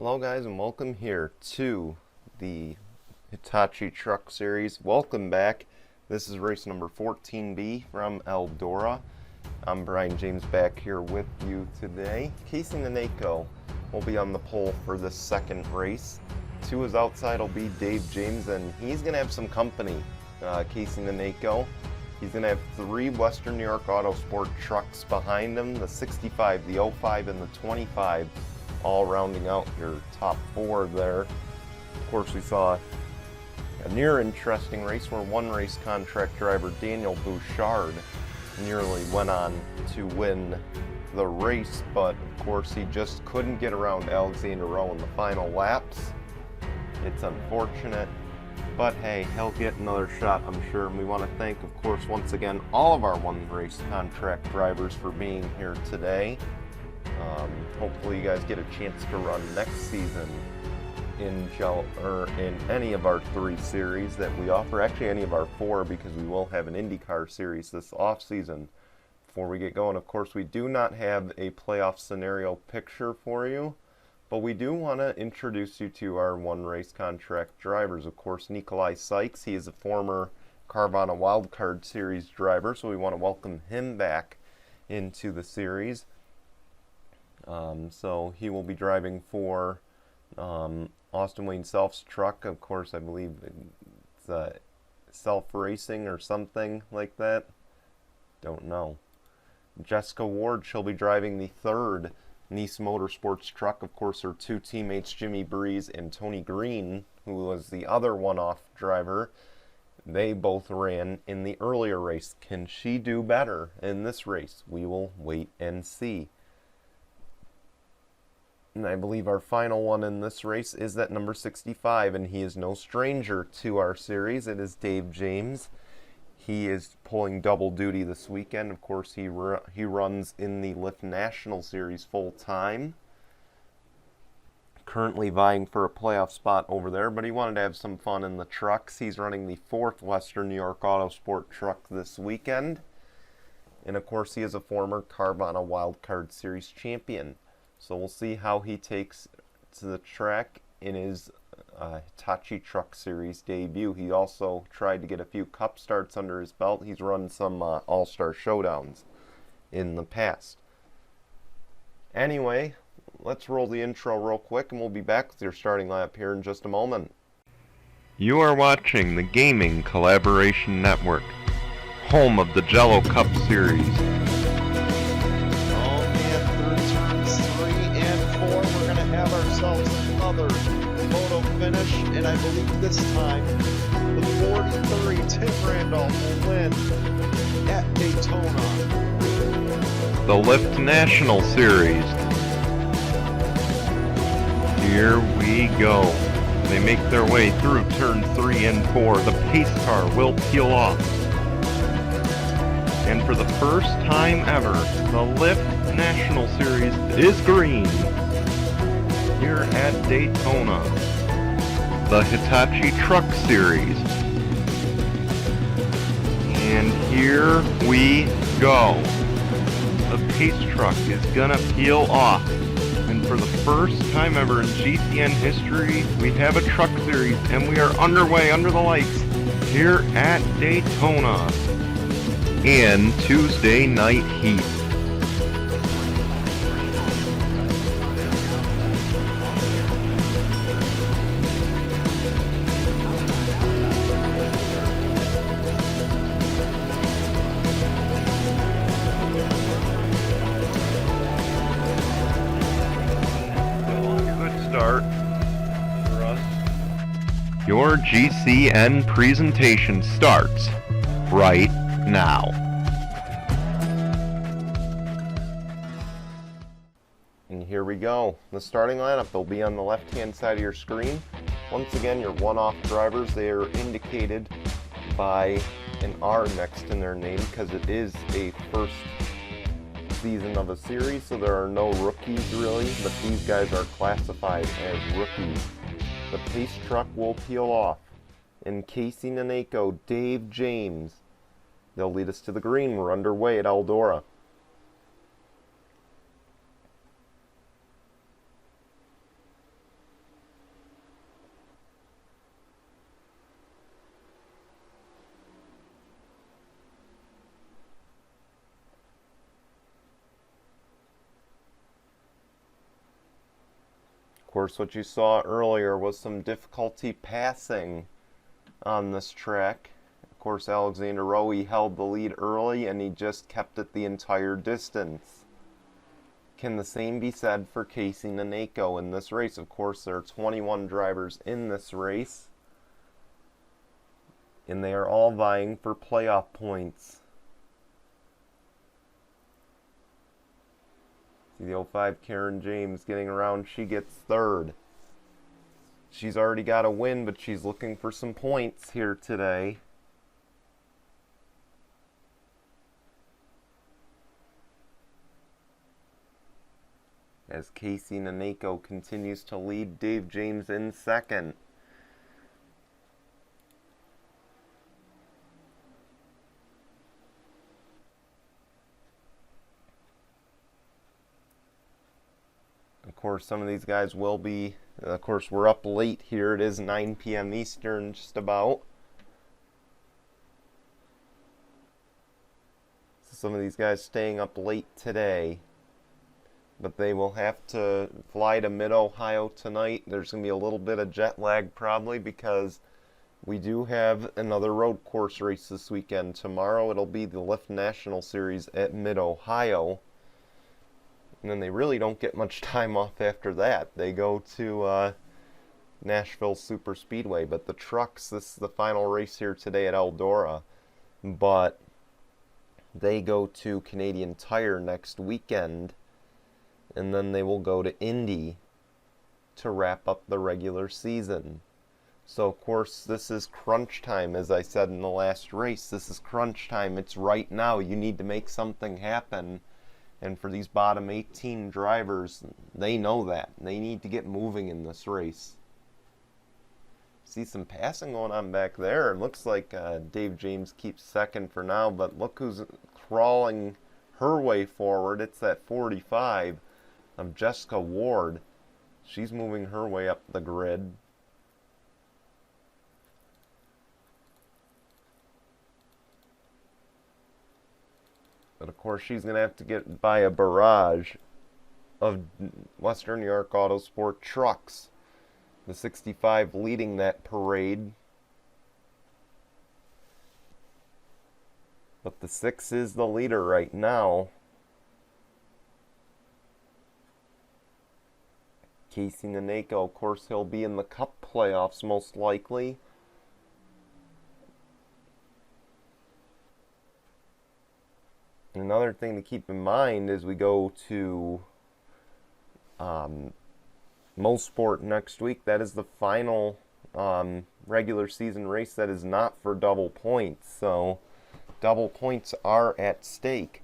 Hello guys, and welcome here to the Hitachi Truck Series. Welcome back. This is race number 14B from Eldora. I'm Brian James back here with you today. Casey Naneko will be on the pole for this second race. To his outside will be Dave James, and he's going to have some company. Casey Naneko. He's going to have three Western New York Autosport trucks behind him, the 65, the 05, and the 25. All rounding out your top four there. Of course, we saw a near interesting race where one race contract driver, Daniel Bouchard, nearly went on to win the race, but of course he just couldn't get around Alexander Rowe in the final laps. It's unfortunate, but hey, he'll get another shot, I'm sure. And we want to thank, of course, once again, all of our one race contract drivers for being here today. Hopefully you guys get a chance to run next season in any of our three series that we offer. Actually, any of our four, because we will have an IndyCar series this off season. Before we get going, of course, we do not have a playoff scenario picture for you, but we do want to introduce you to our one race contract drivers. Of course, Nikolai Sykes, he is a former Carvana Wildcard Series driver, so we want to welcome him back into the series. So he will be driving for Austin Wayne Self's truck. Of course, I believe it's Self Racing or something like that. Don't know. Jessica Ward, she'll be driving the third Nice Motorsports truck. Of course, her two teammates, Jimmy Breeze and Tony Green, who was the other one-off driver, they both ran in the earlier race. Can she do better in this race? We will wait and see. And I believe our final one in this race is that number 65, and he is no stranger to our series. It is Dave James. He is pulling double duty this weekend. Of course, he runs in the Lyft National Series full time. Currently vying for a playoff spot over there, but he wanted to have some fun in the trucks. He's running the fourth Western New York Autosport truck this weekend. And of course, he is a former Carvana Wildcard Series champion. So we'll see how he takes to the track in his Hitachi Truck Series debut. He also tried to get a few cup starts under his belt. He's run some all-star showdowns in the past. Anyway, let's roll the intro real quick, and we'll be back with your starting lineup here in just a moment. You are watching the Gaming Collaboration Network, home of the Jello Cup Series. Have ourselves another photo finish, and I believe this time the 43 Tim Randolph will win at Daytona. The Lyft National Series. Here we go. They make their way through turn 3 and 4. The pace car will peel off. And for the first time ever, the Lyft National Series is green. Here at Daytona, the Hitachi Truck Series. And here we go. The pace truck is gonna peel off. And for the first time ever in GCN history, we have a truck series, and we are underway under the lights here at Daytona in Tuesday night heat. Start for us. Your GCN presentation starts right now. And here we go. The starting lineup will be on the left-hand side of your screen. Once again, your one-off drivers, they are indicated by an R next to their name because it is a first season of a series, so there are no rookies really, but these guys are classified as rookies. The pace truck will peel off, and Casey Naneko, Dave James, they'll lead us to the green. We're underway at Eldora. course, what you saw earlier was some difficulty passing on this track. Of course, Alexander Rowe held the lead early, and he just kept it the entire distance. Can the same be said for Casey Naneko in this race? Of course, there are 21 drivers in this race, and they are all vying for playoff points. See the 05 Karen James getting around. She gets third. She's already got a win, but she's looking for some points here today. As Casey Naneko continues to lead Dave James in second. Of course, some of these guys will be, of course, we're up late here. It is 9 p.m. Eastern, just about. So some of these guys staying up late today. But they will have to fly to Mid-Ohio tonight. There's going to be a little bit of jet lag probably because we do have another road course race this weekend. Tomorrow it'll be the Lift National Series at Mid-Ohio. And then they really don't get much time off after that. They go to Nashville Super Speedway. But the trucks, this is the final race here today at Eldora. But they go to Canadian Tire next weekend. And then they will go to Indy to wrap up the regular season. So, of course, this is crunch time, as I said in the last race. This is crunch time. It's right now. You need to make something happen. And for these bottom 18 drivers, they know that. They need to get moving in this race. See some passing going on back there. It looks like Dave James keeps second for now, but look who's crawling her way forward. It's that 45. Of Jessica Ward. She's moving her way up the grid. But of course she's going to have to get by a barrage of Western New York Autosport trucks. The 65 leading that parade. But the 6 is the leader right now. Casey Naneko, of course, he'll be in the Cup playoffs most likely. Another thing to keep in mind as we go to Mosport next week, that is the final regular season race that is not for double points. So double points are at stake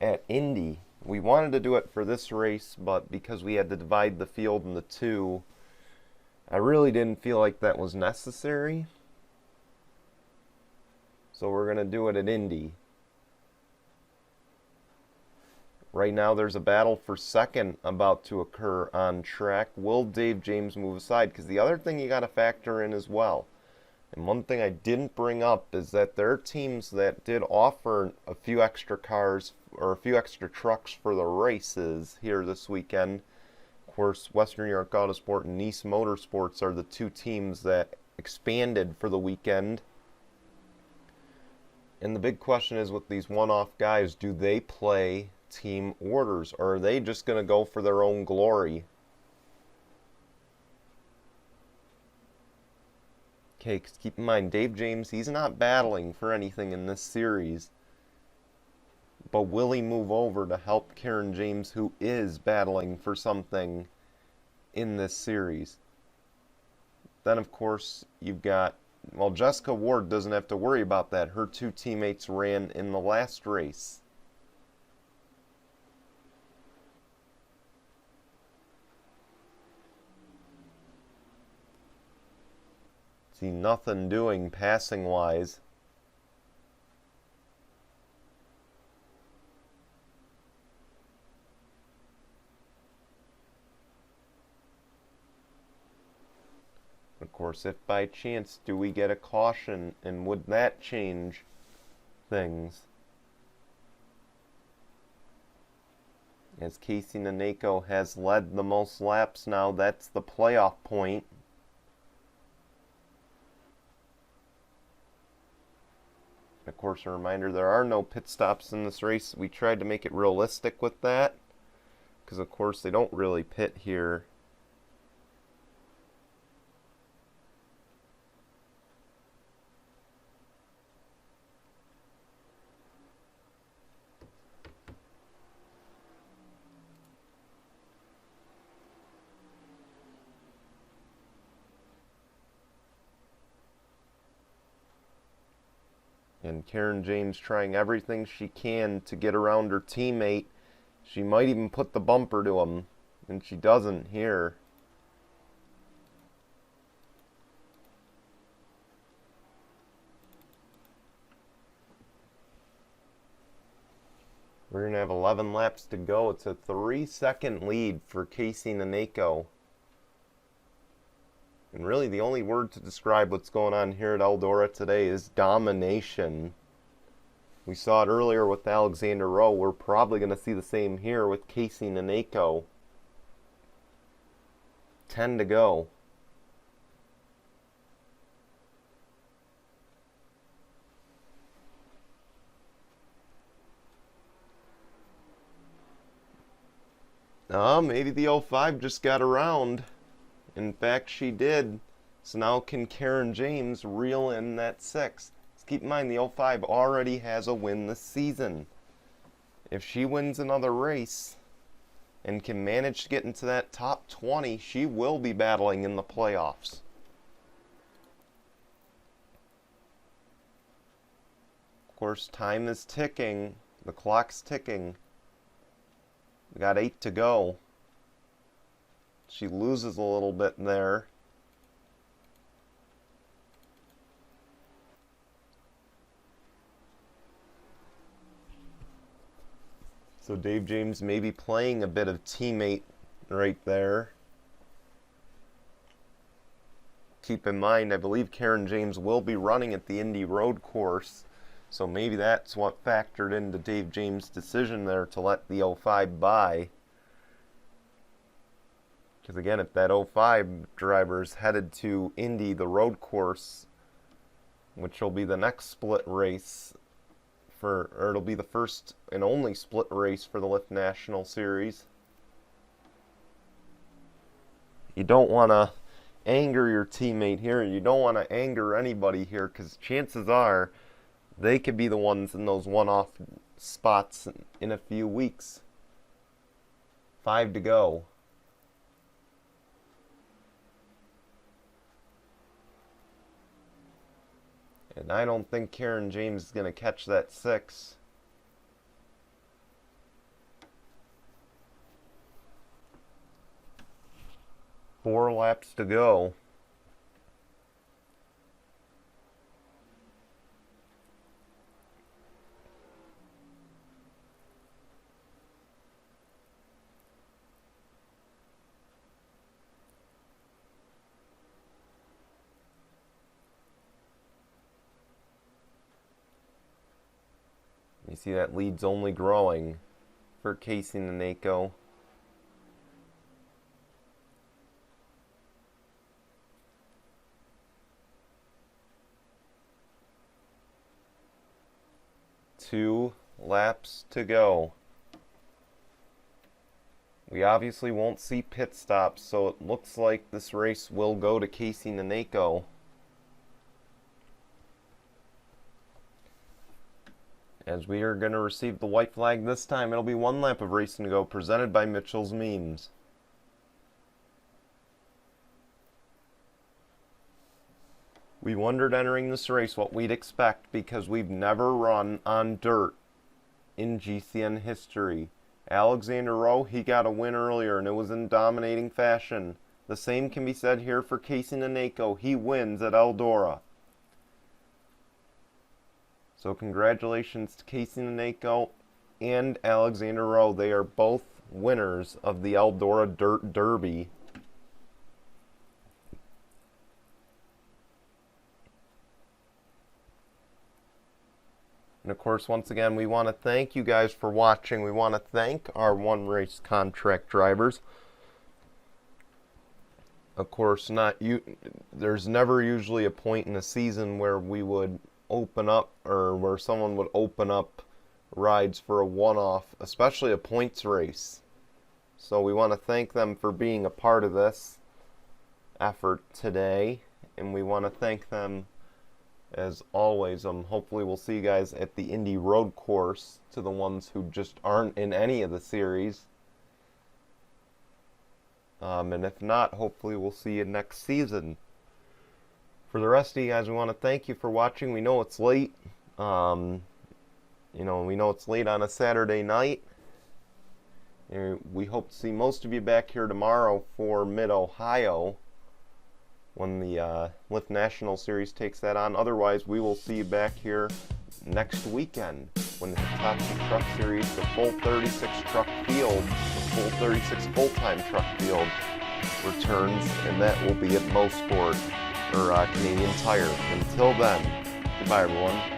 at Indy. We wanted to do it for this race, but because we had to divide the field into two, I really didn't feel like that was necessary. So we're going to do it at Indy. Right now there's a battle for second about to occur on track. Will Dave James move aside? Because the other thing you got to factor in as well, and one thing I didn't bring up, is that there are teams that did offer a few extra cars or a few extra trucks for the races here this weekend. Of course, Western New York Autosport and Nice Motorsports are the two teams that expanded for the weekend. And the big question is with these one-off guys, do they play team orders, or are they just going to go for their own glory? Okay, 'cause keep in mind, Dave James, he's not battling for anything in this series. But will he move over to help Karen James, who is battling for something in this series? Then, of course, you've got, well, Jessica Ward doesn't have to worry about that. Her two teammates ran in the last race. See, nothing doing passing-wise. Of course, if by chance do we get a caution, and would that change things? as Casey Naneko has led the most laps now. That's the playoff point. Of course, a reminder, there are no pit stops in this race. We tried to make it realistic with that, because of course they don't really pit here. And Karen James trying everything she can to get around her teammate. She might even put the bumper to him, and she doesn't here. We're going to have 11 laps to go. It's a 3-second lead for Casey Naneko. And really the only word to describe what's going on here at Eldora today is domination. We saw it earlier with Alexander Rowe. We're probably going to see the same here with Casey Naneko. 10 to go. Maybe the 05 just got around. In fact, she did. So now can Karen James reel in that 6? Let's keep in mind the 05 already has a win this season. If she wins another race and can manage to get into that top 20, she will be battling in the playoffs. Of course, time is ticking. The clock's ticking. We got 8 to go. She loses a little bit there. So Dave James may be playing a bit of teammate right there. Keep in mind, I believe Karen James will be running at the Indy Road Course. So maybe that's what factored into Dave James' decision there to let the 05 by. Because again, if that 05 driver is headed to Indy, the road course, which will be the next split race or it'll be the first and only split race for the Lift National Series. You don't want to anger your teammate here. You don't want to anger anybody here, because chances are they could be the ones in those one-off spots in a few weeks. 5 to go. And I don't think Karen James is going to catch that 6. Four laps to go. You see that lead's only growing for Casey Naneko. Two laps to go. We obviously won't see pit stops, so it looks like this race will go to Casey Naneko. As we are going to receive the white flag this time, it'll be 1 lap of racing to go, presented by Mitchell's Memes. We wondered entering this race what we'd expect, because we've never run on dirt in GCN history. Alexander Rowe, he got a win earlier, and it was in dominating fashion. The same can be said here for Casey Naneko. He wins at Eldora. So congratulations to Casey Naneko and Alexander Rowe. They are both winners of the Eldora Dirt Derby. And of course, once again, we want to thank you guys for watching. We want to thank our one race contract drivers. Of course, there's never usually a point in the season where we would open up, or where someone would open up rides for a one-off, especially a points race. So we want to thank them for being a part of this effort today, and we want to thank them as always. Hopefully we'll see you guys at the Indy Road Course, to the ones who just aren't in any of the series. And if not, hopefully we'll see you next season. For the rest of you guys, we want to thank you for watching. We know it's late. We know it's late on a Saturday night. And we hope to see most of you back here tomorrow for Mid-Ohio, when the Lift National Series takes that on. Otherwise, we will see you back here next weekend when the Hitachi Truck Series, the full 36 truck field, the full 36 full-time truck field returns, and that will be at Mosport, or Canadian Tire. Until then, goodbye everyone.